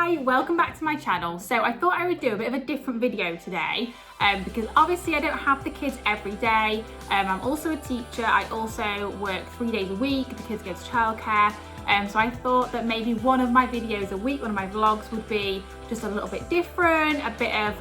Hi, welcome back to my channel. So I thought I would do a bit of a different video today because obviously I don't have the kids every day. I'm also a teacher. I also work 3 days a week. The kids go to childcare. So I thought that maybe one of my videos a week, one of my vlogs would be just a little bit different, a bit of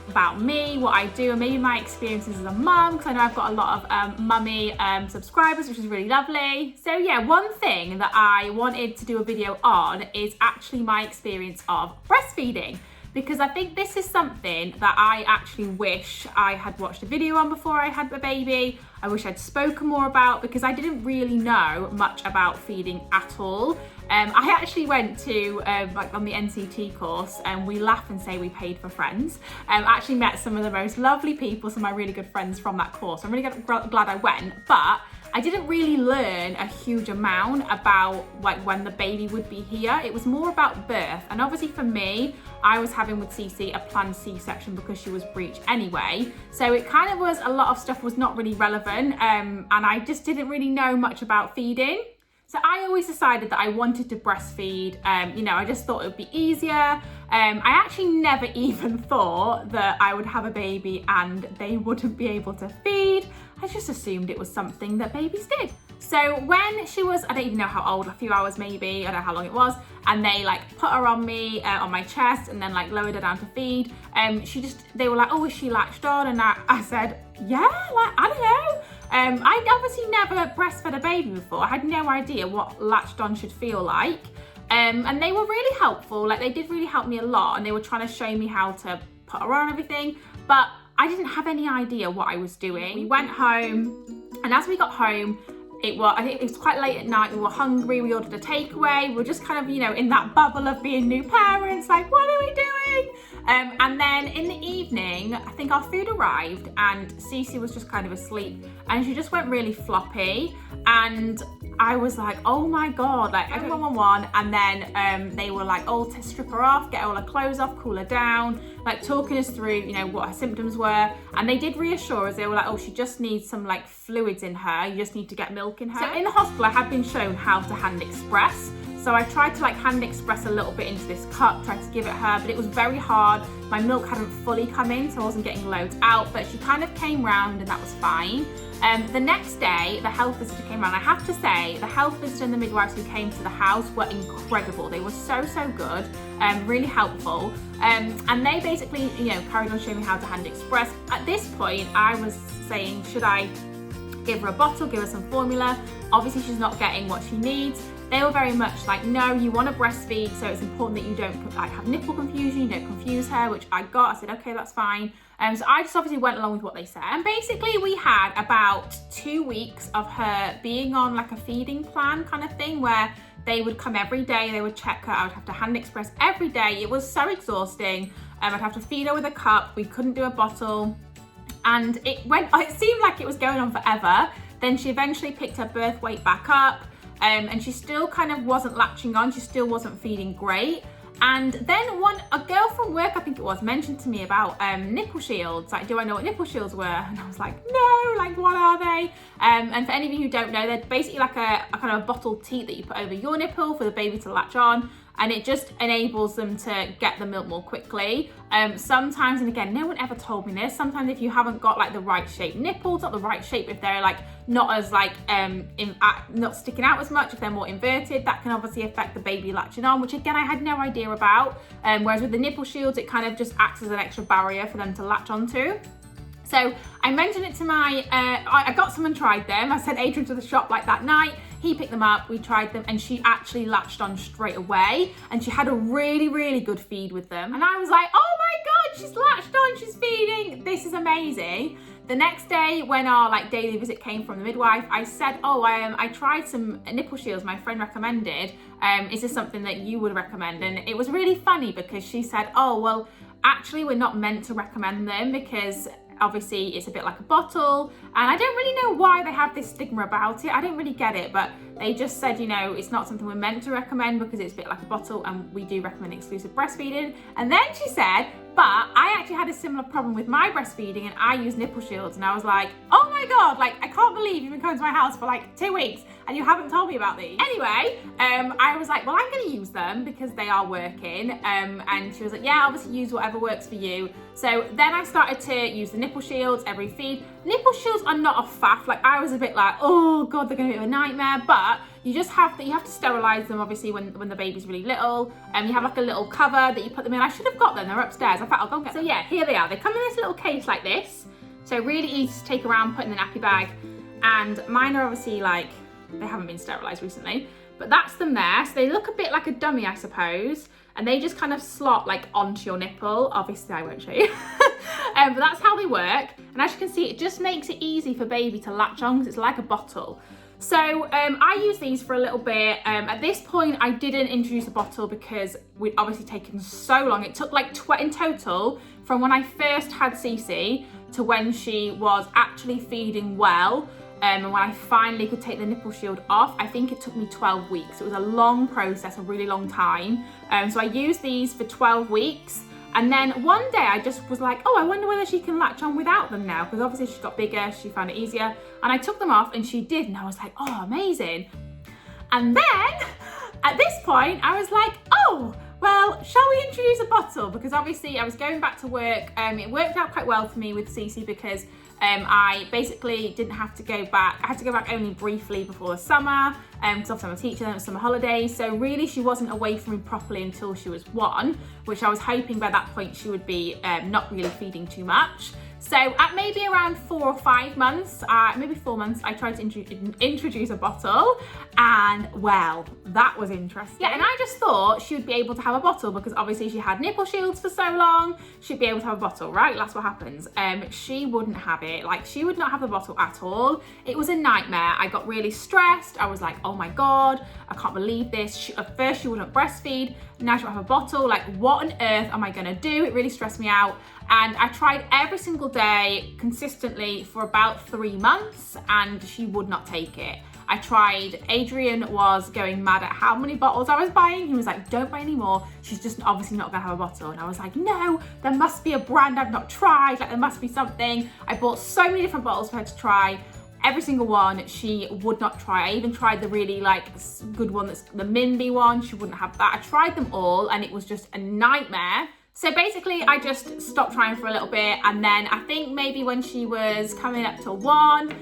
about me, what I do, and maybe my experiences as a mum, because I know I've got a lot of mummy subscribers, which is really lovely. So yeah, one thing that I wanted to do a video on is actually my experience of breastfeeding, because I think this is something that I actually wish I had watched a video on before I had the baby. I wish I'd spoken more about, because I didn't really know much about feeding at all. I actually went to like on the NCT course, and we laugh and say we paid for friends. I actually met some of the most lovely people, some of my really good friends from that course. I'm really glad I went, but I didn't really learn a huge amount about like when the baby would be here. It was more about birth, and obviously for me, I was having with Cece a planned C-section because she was breech anyway. So it kind of was, a lot of stuff was not really relevant, and I just didn't really know much about feeding. So I always decided that I wanted to breastfeed. You know, I just thought it would be easier. I actually never even thought that I would have a baby and they wouldn't be able to feed. I just assumed it was something that babies did. So when she was, I don't even know how old, a few hours maybe, I don't know how long it was, and they like put her on me, on my chest, and then like lowered her down to feed, they were like, oh, is she latched on? And I said, yeah, like, I don't know. I'd obviously never breastfed a baby before. I had no idea what latched on should feel like. And they were really helpful. Like, they did really help me a lot, and they were trying to show me how to put her on and everything, but I didn't have any idea what I was doing. We went home, and as we got home, I think it was quite late at night, we were hungry, we ordered a takeaway, we were just kind of, you know, in that bubble of being new parents, like, what are we doing? And then in the evening, I think our food arrived, and Cece was just kind of asleep, and she just went really floppy, and I was like, oh my God, like, I 111, and then they were like, oh, to strip her off, get all her clothes off, cool her down, like talking us through, you know, what her symptoms were. And they did reassure us. They were like, oh, she just needs some like fluids in her. You just need to get milk in her. So in the hospital, I had been shown how to hand express. So I tried to like hand express a little bit into this cup, tried to give it her, but it was very hard. My milk hadn't fully come in, so I wasn't getting loads out, but she kind of came round and that was fine. The next day, the health visitor came around. I have to say, the health visitor and the midwives who came to the house were incredible. They were so good, really helpful. And they basically, you know, carried on showing me how to hand express. At this point, I was saying, should I give her a bottle, give her some formula? Obviously, she's not getting what she needs. They were very much like, no, you want to breastfeed, so it's important that you don't like have nipple confusion, you don't confuse her, which I got. I said, okay, that's fine. So I just obviously went along with what they said. And basically we had about 2 weeks of her being on like a feeding plan kind of thing, where they would come every day, they would check her, I would have to hand express every day. It was so exhausting. I'd have to feed her with a cup, we couldn't do a bottle. And it seemed like it was going on forever. Then she eventually picked her birth weight back up. And she still kind of wasn't latching on, she still wasn't feeding great. And then a girl from work, I think it was, mentioned to me about Nipple Shields. Like, do I know what Nipple Shields were? And I was like, no, like, what are they? And for any of you who don't know, they're basically like a kind of a bottled teat that you put over your nipple for the baby to latch on. And it just enables them to get the milk more quickly. Sometimes, and again, no one ever told me this, sometimes if you haven't got like the right shaped nipples, not the right shape, if they're like not as like, not sticking out as much, if they're more inverted, that can obviously affect the baby latching on, which again, I had no idea about. Whereas with the Nipple Shields, it kind of just acts as an extra barrier for them to latch onto. So I mentioned it to I got some and tried them. I sent Adrian to the shop like that night. He picked them up, we tried them, and she actually latched on straight away. And she had a really good feed with them. And I was like, oh my God, she's latched on, she's feeding. This is amazing. The next day, when our like daily visit came from the midwife, I said, oh, I tried some Nipple Shields my friend recommended. Is this something that you would recommend? And it was really funny because she said, oh, well, actually, we're not meant to recommend them because obviously it's a bit like a bottle, and I don't really know why they have this stigma about it. I don't really get it, but they just said, you know, it's not something we're meant to recommend because it's a bit like a bottle, and we do recommend exclusive breastfeeding. And then she said, but I actually had a similar problem with my breastfeeding and I use Nipple Shields, and I was like, oh my God, like, I can't believe you've been coming to my house for like 2 weeks and you haven't told me about these. Anyway, I was like, well, I'm gonna use them because they are working. And she was like, yeah, obviously use whatever works for you. So then I started to use the Nipple Shields every feed. Nipple Shields are not a faff. Like, I was a bit like, oh God, they're gonna be a nightmare, but you have to sterilize them obviously when the baby's really little. You have like a little cover that you put them in. I should have got them, they're upstairs. In fact, I'll go and get them. So yeah, here they are. They come in this little case like this. So really easy to take around, put in the nappy bag. And mine are obviously like, they haven't been sterilized recently, but that's them there. So they look a bit like a dummy, I suppose. And they just kind of slot like onto your nipple. Obviously I won't show you, but that's how they work. And as you can see, it just makes it easy for baby to latch on because it's like a bottle. So I use these for a little bit. At this point, I didn't introduce a bottle because we'd obviously taken so long. It took like in total from when I first had Cece to when she was actually feeding well. And when I finally could take the nipple shield off, I think it took me 12 weeks. It was a long process, a really long time. So I used these for 12 weeks. And then one day I just was like, oh, I wonder whether she can latch on without them now. Because obviously she got bigger, she found it easier. And I took them off and she did. And I was like, oh, amazing. And then at this point, I was like, oh, well, shall we introduce a bottle? Because obviously I was going back to work. It worked out quite well for me with Cece because I basically didn't have to go back. I had to go back only briefly before the summer because obviously I'm a teacher and it was summer holidays. So really she wasn't away from me properly until she was 1, which I was hoping by that point she would be not really feeding too much. So at maybe around 4 or 5 months, maybe 4 months, I tried to introduce a bottle, and well, that was interesting. Yeah, and I just thought she would be able to have a bottle because obviously she had Nipple Shields for so long, she'd be able to have a bottle, right? That's what happens. She wouldn't have it. Like, she would not have the bottle at all. It was a nightmare. I got really stressed. I was like, oh my God, I can't believe this. At first she wouldn't breastfeed, now she won't have a bottle. Like, what on earth am I gonna do? It really stressed me out. And I tried every single day consistently for about 3 months and she would not take it. I tried, Adrian was going mad at how many bottles I was buying. He was like, don't buy any more. She's just obviously not gonna have a bottle. And I was like, no, there must be a brand I've not tried. Like, there must be something. I bought so many different bottles for her to try. Every single one she would not try. I even tried the really like good one, that's the Minby one. She wouldn't have that. I tried them all and it was just a nightmare. So basically I just stopped trying for a little bit, and then I think maybe when she was coming up to 1,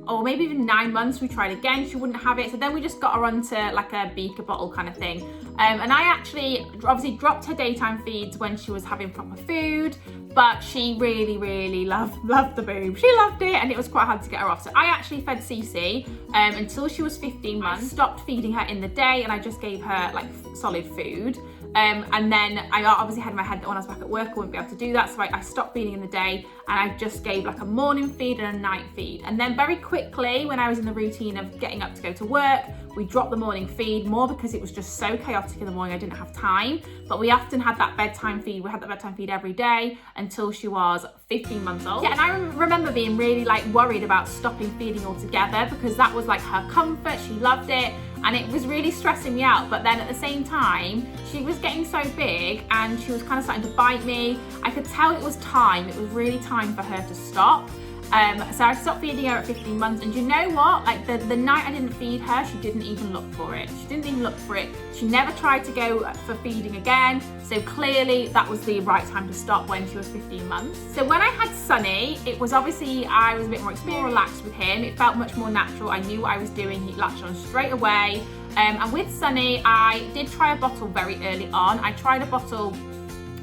or maybe even 9 months, we tried again, she wouldn't have it. So then we just got her onto like a beaker bottle kind of thing. And I actually obviously dropped her daytime feeds when she was having proper food, but she really, really loved the boob. She loved it and it was quite hard to get her off. So I actually fed Cece until she was 15 months. I stopped feeding her in the day and I just gave her like solid food. And then I obviously had in my head that when I was back at work I wouldn't be able to do that, so I stopped feeding in the day and I just gave like a morning feed and a night feed. And then very quickly, when I was in the routine of getting up to go to work, we dropped the morning feed, more because it was just so chaotic in the morning I didn't have time. But we often had that bedtime feed. We had that bedtime feed every day until she was 15 months old. Yeah, and I remember being really like worried about stopping feeding altogether because that was like her comfort. She loved it and it was really stressing me out. But then at the same time, she was getting so big and she was kind of starting to bite me. I could tell it was time. It was really time for her to stop. So I stopped feeding her at 15 months, and you know what? Like the night I didn't feed her, she didn't even look for it. She didn't even look for it. She never tried to go for feeding again. So clearly that was the right time to stop when she was 15 months. So when I had Sonny, it was obviously, I was a bit more relaxed with him. It felt much more natural. I knew what I was doing. He latched on straight away. And with Sonny, I did try a bottle very early on. I tried a bottle,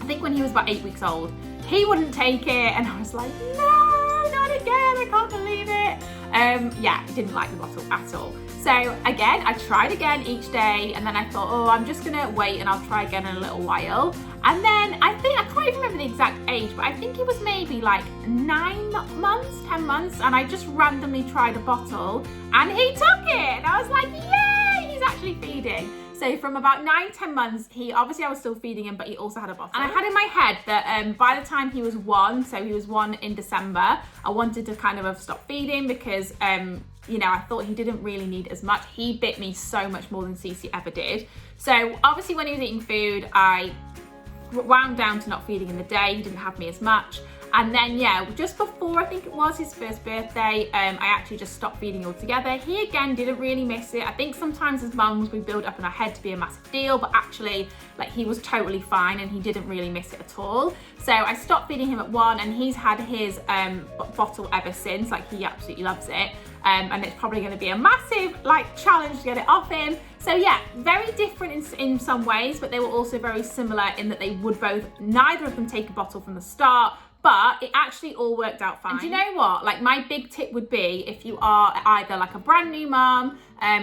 I think when he was about 8 weeks old. He wouldn't take it, and I was like, no, not again, I can't believe it. Yeah, he didn't like the bottle at all. So again, I tried again each day, and then I thought, oh, I'm just gonna wait and I'll try again in a little while. And then I can't even remember the exact age, but I think it was maybe like 9 months, 10 months, and I just randomly tried a bottle and he took it. And I was like, yay, he's actually feeding. So from about 9-10 months, I was still feeding him, but he also had a bottle. And I had in my head that by the time he was 1, so he was 1 in December, I wanted to kind of have stopped feeding because, you know, I thought he didn't really need as much. He bit me so much more than Cece ever did. So obviously when he was eating food, I wound down to not feeding in the day. He didn't have me as much. And then, yeah, just before I think it was his first birthday, I actually just stopped feeding altogether. He again didn't really miss it. I think sometimes as mums we build up in our head to be a massive deal, but actually like he was totally fine and he didn't really miss it at all. So I stopped feeding him at 1 and he's had his bottle ever since. Like he absolutely loves it. And it's probably going to be a massive like challenge to get it off him. So yeah, very different in some ways, but they were also very similar in that they would both, neither of them take a bottle from the start, but it actually all worked out fine. And do you know what? Like my big tip would be if you are either like a brand new mum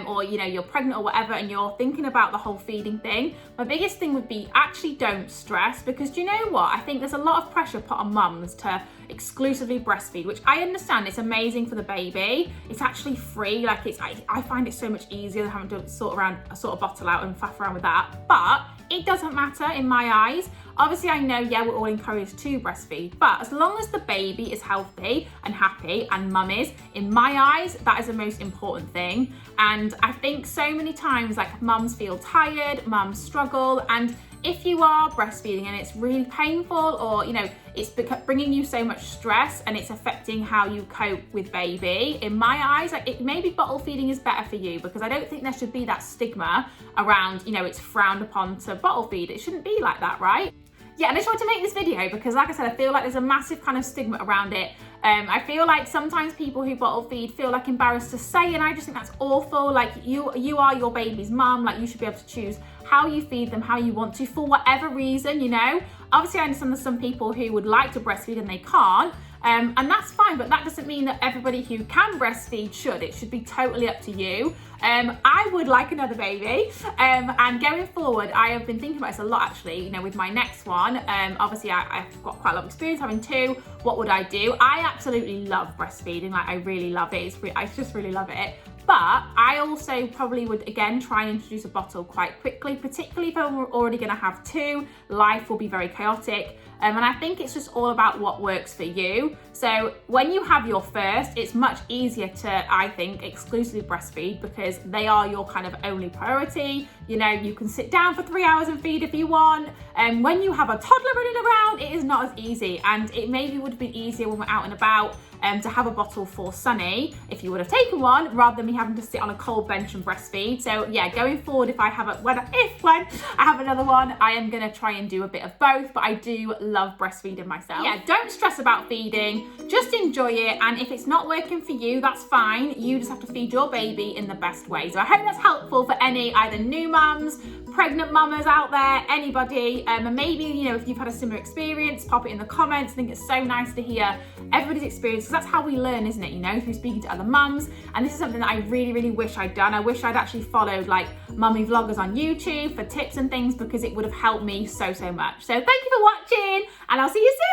or you know you're pregnant or whatever and you're thinking about the whole feeding thing, my biggest thing would be actually don't stress, because do you know what? I think there's a lot of pressure put on mums to exclusively breastfeed, which I understand it's amazing for the baby. It's actually free. Like I find it so much easier than having to sort of bottle out and faff around with that. But it doesn't matter in my eyes. Obviously, I know, yeah, we're all encouraged to breastfeed, but as long as the baby is healthy and happy and mum is, in my eyes, that is the most important thing. And I think so many times, like mums feel tired, mums struggle, and if you are breastfeeding and it's really painful or, you know, it's bringing you so much stress and it's affecting how you cope with baby, in my eyes, like maybe bottle feeding is better for you, because I don't think there should be that stigma around, you know, it's frowned upon to bottle feed. It shouldn't be like that, right? Yeah, and I just wanted to make this video because, like I said, I feel like there's a massive kind of stigma around it. I feel like sometimes people who bottle feed feel like embarrassed to say, and I just think that's awful. Like you are your baby's mum, like you should be able to choose how you feed them, how you want to, for whatever reason, you know. Obviously, I understand there's some people who would like to breastfeed and they can't. And that's fine, but that doesn't mean that everybody who can breastfeed should. It should be totally up to you. I would like another baby, and going forward, I have been thinking about this a lot actually, you know, with my next one. Obviously I've got quite a lot of experience having 2. What would I do? I absolutely love breastfeeding, like I really love it. I just really love it. But I also probably would, again, try and introduce a bottle quite quickly, particularly if I'm already going to have 2. Life will be very chaotic. And I think it's just all about what works for you. So when you have your first, it's much easier to, I think, exclusively breastfeed because they are your kind of only priority. You know, you can sit down for 3 hours and feed if you want. And when you have a toddler running around, it is not as easy. And it maybe would have been easier when we're out and about to have a bottle for Sunny, if you would have taken one, rather than me having to sit on a cold bench and breastfeed. So yeah, going forward, if I have when I have another one, I am gonna try and do a bit of both, but I do love breastfeeding myself. Yeah, don't stress about feeding, just enjoy it. And if it's not working for you, that's fine. You just have to feed your baby in the best way. So I hope that's helpful for any either new mums, pregnant mamas out there, anybody, and maybe, you know, if you've had a similar experience, pop it in the comments. I think it's so nice to hear everybody's experience, because that's how we learn, isn't it, you know, through speaking to other mums. And this is something that I really, really wish I'd done. I wish I'd actually followed like mummy vloggers on YouTube for tips and things, because it would have helped me so much. So thank you for watching, and I'll see you soon.